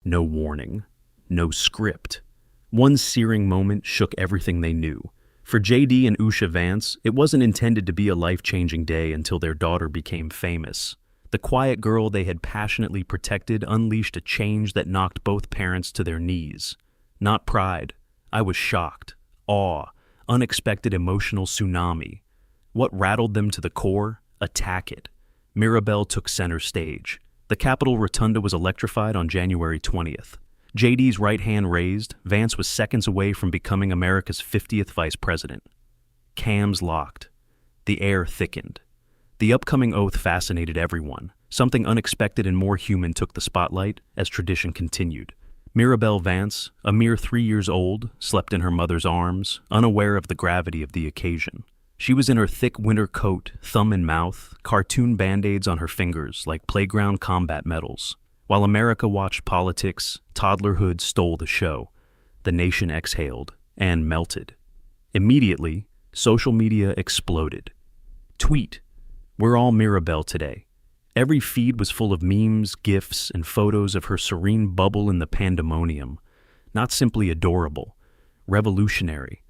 No warning. No script. One searing moment shook everything they knew. For JD and Usha Vance, it wasn't intended to be a life-changing day until their daughter became famous. The quiet girl they had passionately protected unleashed a change that knocked both parents to their knees. Not pride. I was shocked. Awe. Unexpected emotional tsunami. What rattled them to the core? Attack it. Mirabelle took center stage. The Capitol Rotunda was electrified on January 20th. JD's right hand raised, Vance was seconds away from becoming America's 50th vice president. Cams locked. The air thickened. The upcoming oath fascinated everyone. Something unexpected and more human took the spotlight as tradition continued. Mirabelle Vance, a mere 3 years old, slept in her mother's arms, unaware of the gravity of the occasion. She was in her thick winter coat, thumb in mouth, cartoon band-aids on her fingers like playground combat medals. While America watched politics, toddlerhood stole the show. The nation exhaled and melted. Immediately, social media exploded. Tweet, "We're all Mirabelle today." Every feed was full of memes, GIFs, and photos of her serene bubble in the pandemonium. Not simply adorable, revolutionary.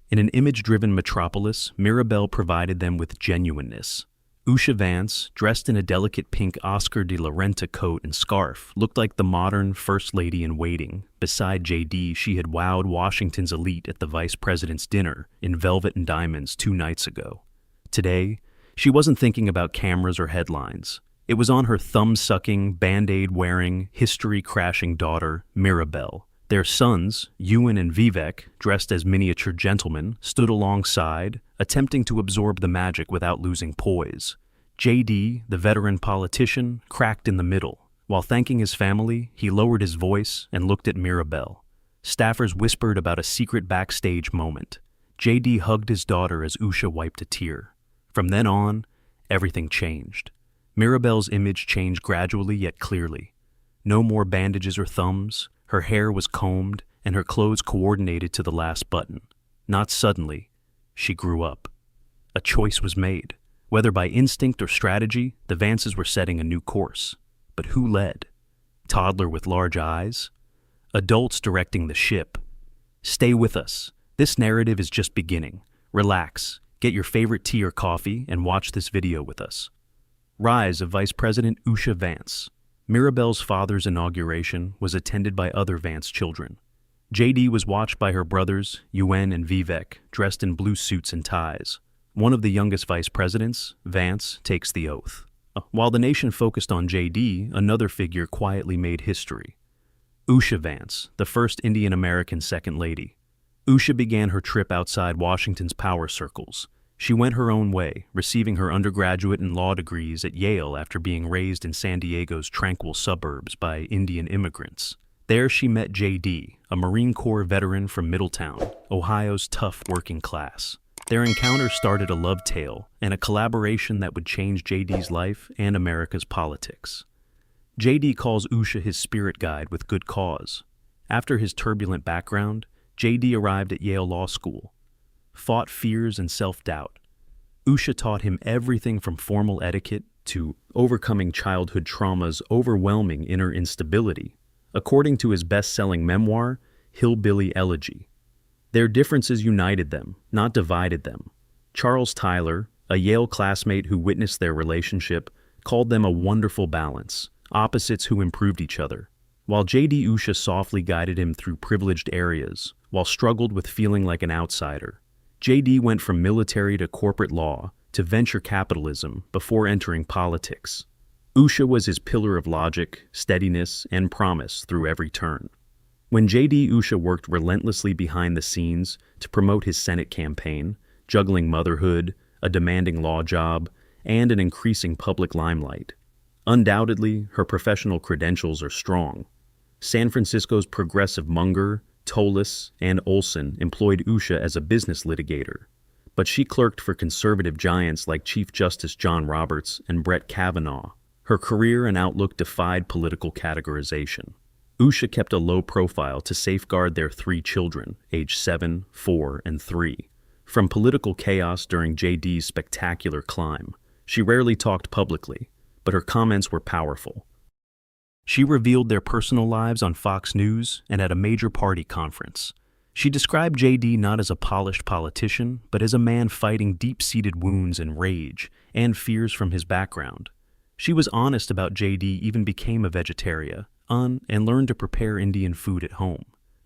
In an image-driven metropolis, Mirabelle provided them with genuineness. Usha Vance, dressed in a delicate pink Oscar de la Renta coat and scarf, looked like the modern First Lady in waiting. Beside JD, she had wowed Washington's elite at the Vice President's dinner in velvet and diamonds 2 nights ago. Today, she wasn't thinking about cameras or headlines. It was on her thumb-sucking, Band-Aid-wearing, history-crashing daughter, Mirabelle. Their sons, Ewan and Vivek, dressed as miniature gentlemen, stood alongside, attempting to absorb the magic without losing poise. JD, the veteran politician, cracked in the middle. While thanking his family, he lowered his voice and looked at Mirabelle. Staffers whispered about a secret backstage moment. JD hugged his daughter as Usha wiped a tear. From then on, everything changed. Mirabelle's image changed gradually yet clearly. No more bandages or thumbs. Her hair was combed, and her clothes coordinated to the last button. Not suddenly. She grew up. A choice was made. Whether by instinct or strategy, the Vances were setting a new course. But who led? Toddler with large eyes? Adults directing the ship? Stay with us. This narrative is just beginning. Relax, get your favorite tea or coffee, and watch this video with us. Rise of Vice President Usha Vance. Mirabelle's father's inauguration was attended by other Vance children. JD was watched by her brothers, Ewan and Vivek, dressed in blue suits and ties. One of the youngest vice presidents, Vance, takes the oath. While the nation focused on JD, another figure quietly made history. Usha Vance, the first Indian-American second lady. Usha began her trip outside Washington's power circles. She went her own way, receiving her undergraduate and law degrees at Yale after being raised in San Diego's tranquil suburbs by Indian immigrants. There she met JD, a Marine Corps veteran from Middletown, Ohio's tough working class. Their encounter started a love tale and a collaboration that would change JD's life and America's politics. JD calls Usha his spirit guide with good cause. After his turbulent background, JD arrived at Yale Law School. Fought fears and self-doubt. Usha taught him everything from formal etiquette to overcoming childhood trauma's overwhelming inner instability. According to his best-selling memoir, Hillbilly Elegy, their differences united them, not divided them. Charles Tyler, a Yale classmate who witnessed their relationship, called them a wonderful balance, opposites who improved each other. While JD Usha softly guided him through privileged areas, while struggled with feeling like an outsider. JD went from military to corporate law to venture capitalism before entering politics. Usha was his pillar of logic, steadiness, and promise through every turn. When JD Usha worked relentlessly behind the scenes to promote his Senate campaign, juggling motherhood, a demanding law job, and an increasing public limelight. Undoubtedly, her professional credentials are strong. San Francisco's progressive Munger, Tolis, and Olson employed Usha as a business litigator, but she clerked for conservative giants like Chief Justice John Roberts and Brett Kavanaugh. Her career and outlook defied political categorization. Usha kept a low profile to safeguard their 3 children, aged 7, 4, and 3, from political chaos during JD's spectacular climb. She rarely talked publicly, but her comments were powerful. She revealed their personal lives on Fox News and at a major party conference. She described JD not as a polished politician, but as a man fighting deep-seated wounds and rage and fears from his background. She was honest about JD even became a vegetarian, and learned to prepare Indian food at home.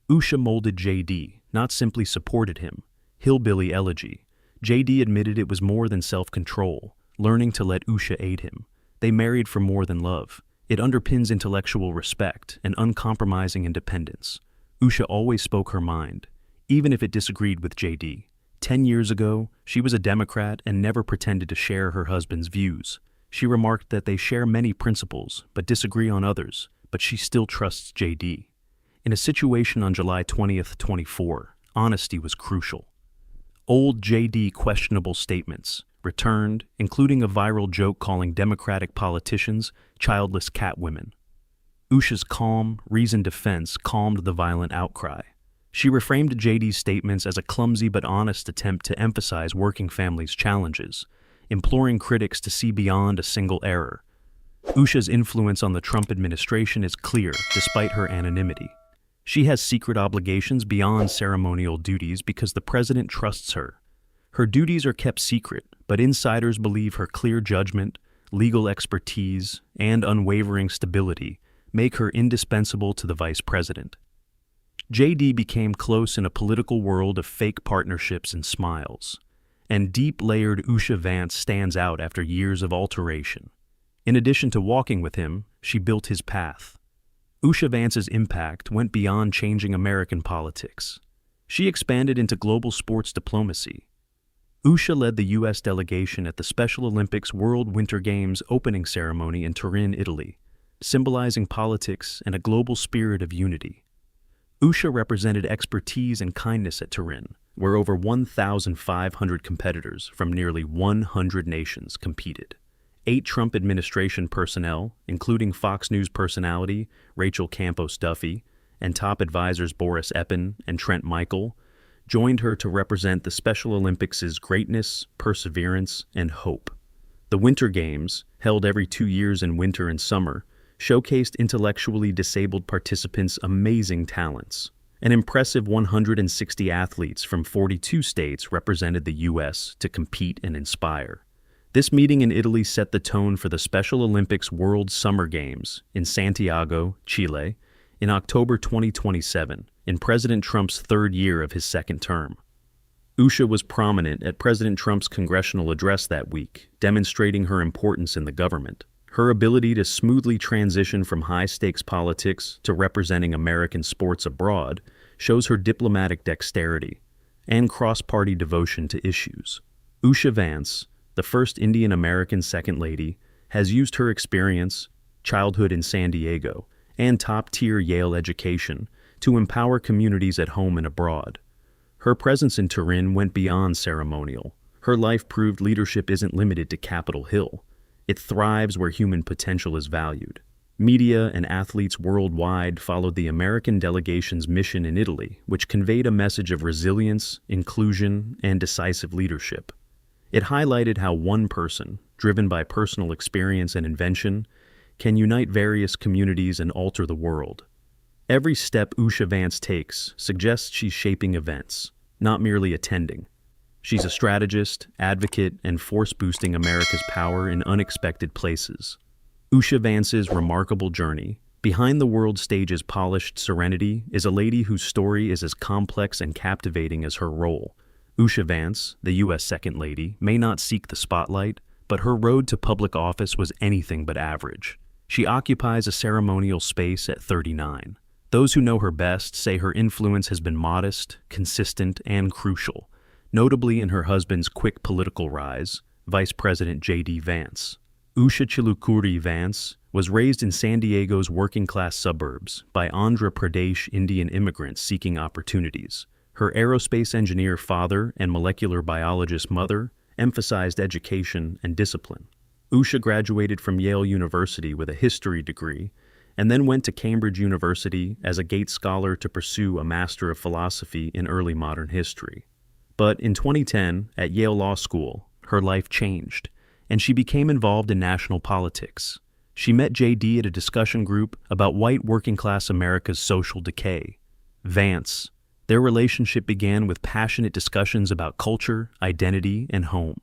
Usha molded JD, not simply supported him. Hillbilly elegy. JD admitted it was more than self-control, learning to let Usha aid him. They married for more than love. It underpins intellectual respect and uncompromising independence. Usha always spoke her mind, even if it disagreed with JD. 10 years ago, she was a Democrat and never pretended to share her husband's views. She remarked that they share many principles but disagree on others, but she still trusts JD. In a situation on July 20th, 24, honesty was crucial. Old JD questionable statements returned, including a viral joke calling Democratic politicians childless catwomen. Usha's calm, reasoned defense calmed the violent outcry. She reframed JD's statements as a clumsy but honest attempt to emphasize working families' challenges, imploring critics to see beyond a single error. Usha's influence on the Trump administration is clear despite her anonymity. She has secret obligations beyond ceremonial duties because the president trusts her. Her duties are kept secret, but insiders believe her clear judgment, legal expertise, and unwavering stability make her indispensable to the vice president. JD became close in a political world of fake partnerships and smiles, and deep-layered Usha Vance stands out after years of alteration. In addition to walking with him, she built his path. Usha Vance's impact went beyond changing American politics. She expanded into global sports diplomacy. Usha led the U.S. delegation at the Special Olympics World Winter Games opening ceremony in Turin, Italy, symbolizing politics and a global spirit of unity. Usha represented expertise and kindness at Turin, where over 1,500 competitors from nearly 100 nations competed. 8 Trump administration personnel, including Fox News personality Rachel Campos Duffy and top advisors Boris Epin and Trent Michael, joined her to represent the Special Olympics' greatness, perseverance, and hope. The Winter Games, held every 2 years in winter and summer, showcased intellectually disabled participants' amazing talents. An impressive 160 athletes from 42 states represented the U.S. to compete and inspire. This meeting in Italy set the tone for the Special Olympics World Summer Games in Santiago, Chile, in October 2027, in President Trump's third year of his second term. Usha was prominent at President Trump's congressional address that week, demonstrating her importance in the government. Her ability to smoothly transition from high-stakes politics to representing American sports abroad shows her diplomatic dexterity and cross-party devotion to issues. Usha Vance, the first Indian-American Second Lady, has used her experience, childhood in San Diego, and top-tier Yale education to empower communities at home and abroad. Her presence in Turin went beyond ceremonial. Her life proved leadership isn't limited to Capitol Hill. It thrives where human potential is valued. Media and athletes worldwide followed the American delegation's mission in Italy, which conveyed a message of resilience, inclusion, and decisive leadership. It highlighted how one person, driven by personal experience and invention, can unite various communities and alter the world. Every step Usha Vance takes suggests she's shaping events, not merely attending. She's a strategist, advocate, and force boosting America's power in unexpected places. Usha Vance's remarkable journey, behind the world stage's polished serenity, is a lady whose story is as complex and captivating as her role. Usha Vance, the U.S. Second Lady, may not seek the spotlight, but her road to public office was anything but average. She occupies a ceremonial space at 39. Those who know her best say her influence has been modest, consistent, and crucial, notably in her husband's quick political rise, Vice President JD Vance. Usha Chilukuri Vance was raised in San Diego's working-class suburbs by Andhra Pradesh Indian immigrants seeking opportunities. Her aerospace engineer father and molecular biologist mother emphasized education and discipline. Usha graduated from Yale University with a history degree and then went to Cambridge University as a Gates Scholar to pursue a Master of Philosophy in Early Modern History. But in 2010, at Yale Law School, her life changed, and she became involved in national politics. She met JD at a discussion group about white working-class America's social decay. Vance. Their relationship began with passionate discussions about culture, identity, and home.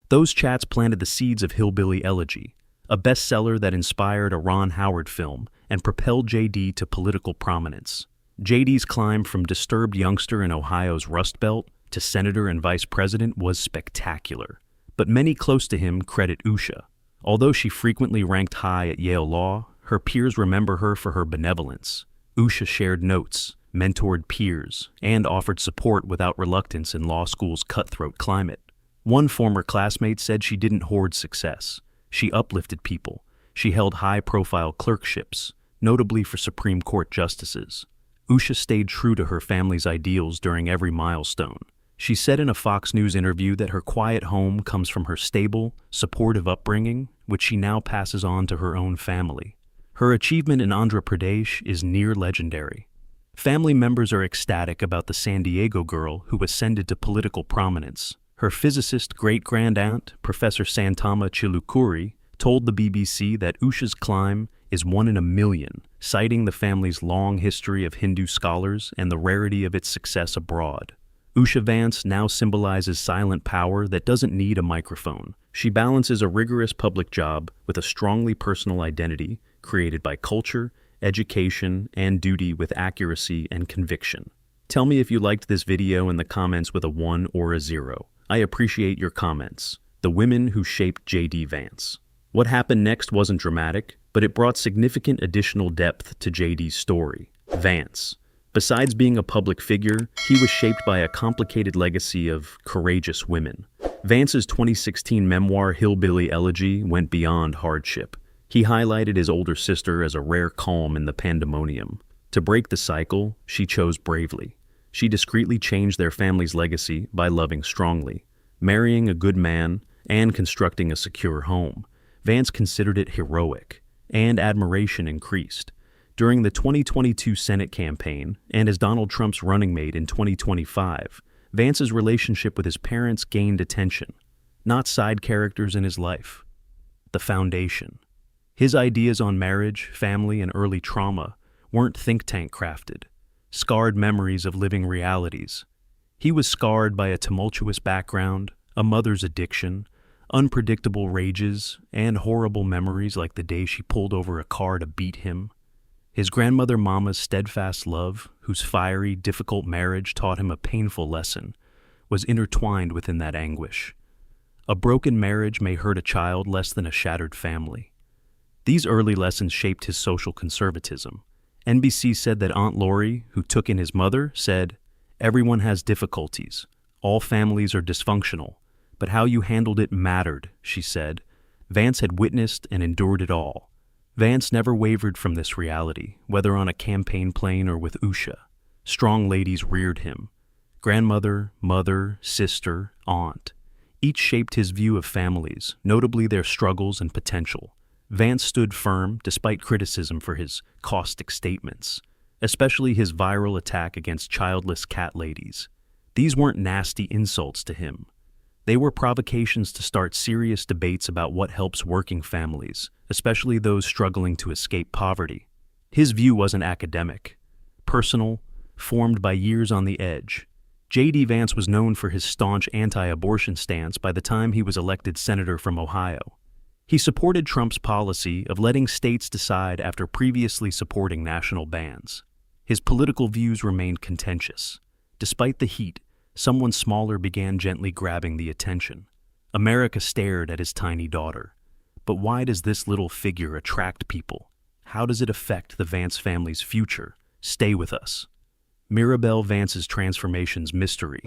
Those chats planted the seeds of Hillbilly Elegy, a bestseller that inspired a Ron Howard film and propelled JD to political prominence. JD's climb from disturbed youngster in Ohio's Rust Belt to senator and vice president was spectacular. But many close to him credit Usha. Although she frequently ranked high at Yale Law, her peers remember her for her benevolence. Usha shared notes, mentored peers, and offered support without reluctance in law school's cutthroat climate. One former classmate said she didn't hoard success. She uplifted people. She held high-profile clerkships, notably for Supreme Court justices. Usha stayed true to her family's ideals during every milestone. She said in a Fox News interview that her quiet home comes from her stable, supportive upbringing, which she now passes on to her own family. Her achievement in Andhra Pradesh is near legendary. Family members are ecstatic about the San Diego girl who ascended to political prominence. Her physicist great-grand-aunt, Professor Santama Chilukuri, told the BBC that Usha's climb is 1 in a million, citing the family's long history of Hindu scholars and the rarity of its success abroad. Usha Vance now symbolizes silent power that doesn't need a microphone. She balances a rigorous public job with a strongly personal identity created by culture, education, and duty with accuracy and conviction. Tell me if you liked this video in the comments with a 1 or a 0. I appreciate your comments. The women who shaped JD Vance. What happened next wasn't dramatic, but it brought significant additional depth to JD's story. Vance. Besides being a public figure, he was shaped by a complicated legacy of courageous women. Vance's 2016 memoir Hillbilly Elegy went beyond hardship. He highlighted his older sister as a rare calm in the pandemonium. To break the cycle, she chose bravely. She discreetly changed their family's legacy by loving strongly, marrying a good man, and constructing a secure home. Vance considered it heroic, and admiration increased. During the 2022 Senate campaign, and as Donald Trump's running mate in 2025, Vance's relationship with his parents gained attention, not side characters in his life. The foundation. His ideas on marriage, family, and early trauma weren't think tank crafted, scarred memories of living realities. He was scarred by a tumultuous background, a mother's addiction, unpredictable rages, and horrible memories like the day she pulled over a car to beat him. His grandmother Mama's steadfast love, whose fiery, difficult marriage taught him a painful lesson, was intertwined within that anguish. A broken marriage may hurt a child less than a shattered family. These early lessons shaped his social conservatism. NBC said that Aunt Lori, who took in his mother, said, "Everyone has difficulties. All families are dysfunctional. But how you handled it mattered," she said. Vance had witnessed and endured it all. Vance never wavered from this reality, whether on a campaign plane or with Usha. Strong ladies reared him. Grandmother, mother, sister, aunt. Each shaped his view of families, notably their struggles and potential. Vance stood firm despite criticism for his caustic statements, especially his viral attack against childless cat ladies. These weren't nasty insults to him. They were provocations to start serious debates about what helps working families, especially those struggling to escape poverty. His view wasn't academic, personal, formed by years on the edge. JD Vance was known for his staunch anti-abortion stance by the time he was elected senator from Ohio. He supported Trump's policy of letting states decide after previously supporting national bans. His political views remained contentious. Despite the heat, someone smaller began gently grabbing the attention. America stared at his tiny daughter. But why does this little figure attract people? How does it affect the Vance family's future? Stay with us. Mirabelle Vance's transformation's mystery.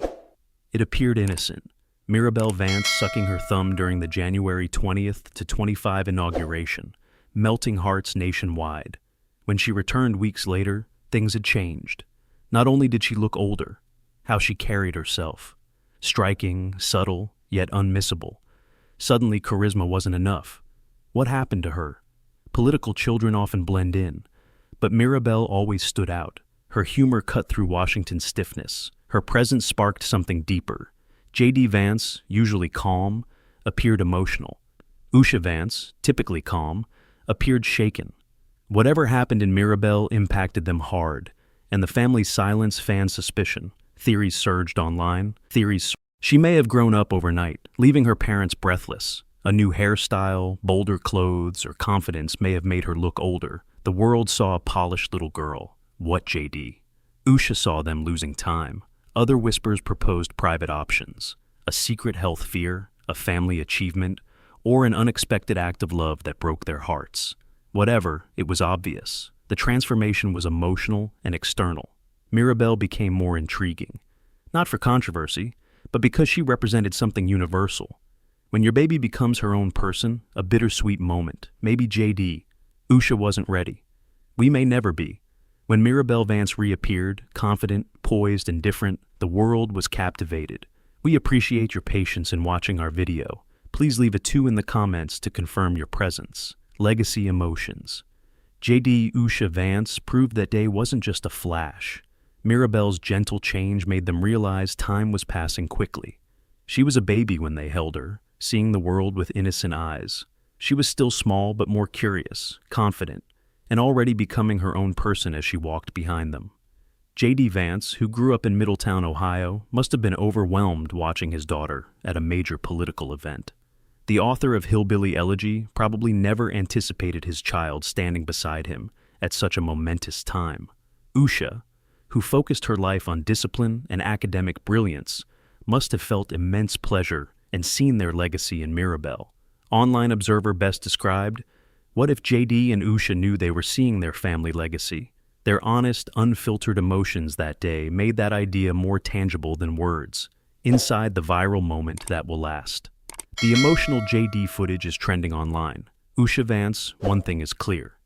It appeared innocent. Mirabelle Vance sucking her thumb during the January 20th to 25 inauguration, melting hearts nationwide. When she returned weeks later, things had changed. Not only did she look older, how she carried herself. Striking, subtle, yet unmissable. Suddenly, charisma wasn't enough. What happened to her? Political children often blend in, but Mirabelle always stood out. Her humor cut through Washington's stiffness. Her presence sparked something deeper. JD Vance, usually calm, appeared emotional. Usha Vance, typically calm, appeared shaken. Whatever happened in Mirabel impacted them hard, and the family's silence fanned suspicion. Theories surged online. She may have grown up overnight, leaving her parents breathless. A new hairstyle, bolder clothes, or confidence may have made her look older. The world saw a polished little girl. What JD? Usha saw them losing time. Other whispers proposed private options. A secret health fear, a family achievement, or an unexpected act of love that broke their hearts. Whatever, it was obvious. The transformation was emotional and external. Mirabel became more intriguing. Not for controversy, but because she represented something universal. When your baby becomes her own person, a bittersweet moment, maybe JD. Usha wasn't ready. We may never be. When Mirabel Vance reappeared, confident, poised, and different, the world was captivated. We appreciate your patience in watching our video. Please leave a 2 in the comments to confirm your presence. Legacy emotions. JD Usha Vance proved that day wasn't just a flash. Mirabel's gentle change made them realize time was passing quickly. She was a baby when they held her, seeing the world with innocent eyes. She was still small but more curious, confident, and already becoming her own person as she walked behind them. JD Vance, who grew up in Middletown, Ohio, must have been overwhelmed watching his daughter at a major political event. The author of Hillbilly Elegy probably never anticipated his child standing beside him at such a momentous time. Usha, who focused her life on discipline and academic brilliance, must have felt immense pleasure and seen their legacy in Mirabel. Online Observer best described, "What if JD and Usha knew they were seeing their family legacy?" Their honest, unfiltered emotions that day made that idea more tangible than words, inside the viral moment that will last. The emotional JD footage is trending online. Usha Vance, one thing is clear.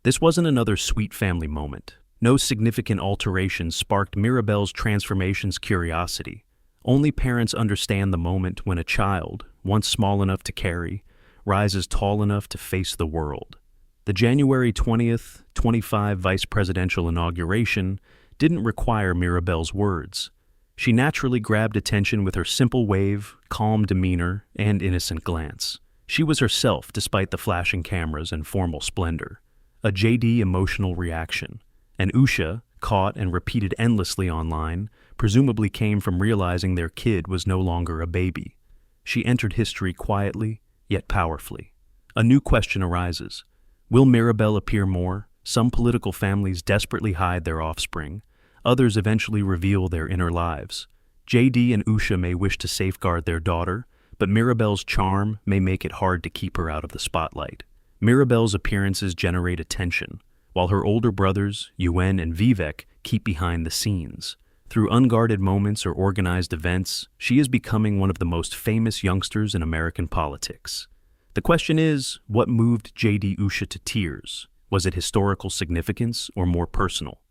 This wasn't another sweet family moment. No significant alterations sparked Mirabel's transformation's curiosity. Only parents understand the moment when a child, once small enough to carry, rises tall enough to face the world. The January 20th, 25 vice presidential inauguration didn't require Mirabel's words. She naturally grabbed attention with her simple wave, calm demeanor, and innocent glance. She was herself despite the flashing cameras and formal splendor. A JD emotional reaction. And Usha, caught and repeated endlessly online, presumably came from realizing their kid was no longer a baby. She entered history quietly, yet powerfully. A new question arises. Will Mirabel appear more? Some political families desperately hide their offspring. Others eventually reveal their inner lives. JD and Usha may wish to safeguard their daughter, but Mirabel's charm may make it hard to keep her out of the spotlight. Mirabel's appearances generate attention, while her older brothers, Yuen and Vivek, keep behind the scenes. Through unguarded moments or organized events, she is becoming one of the most famous youngsters in American politics. The question is, what moved JD Usha to tears? Was it historical significance or more personal?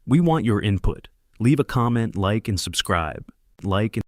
We want your input. Leave a comment, like, and subscribe.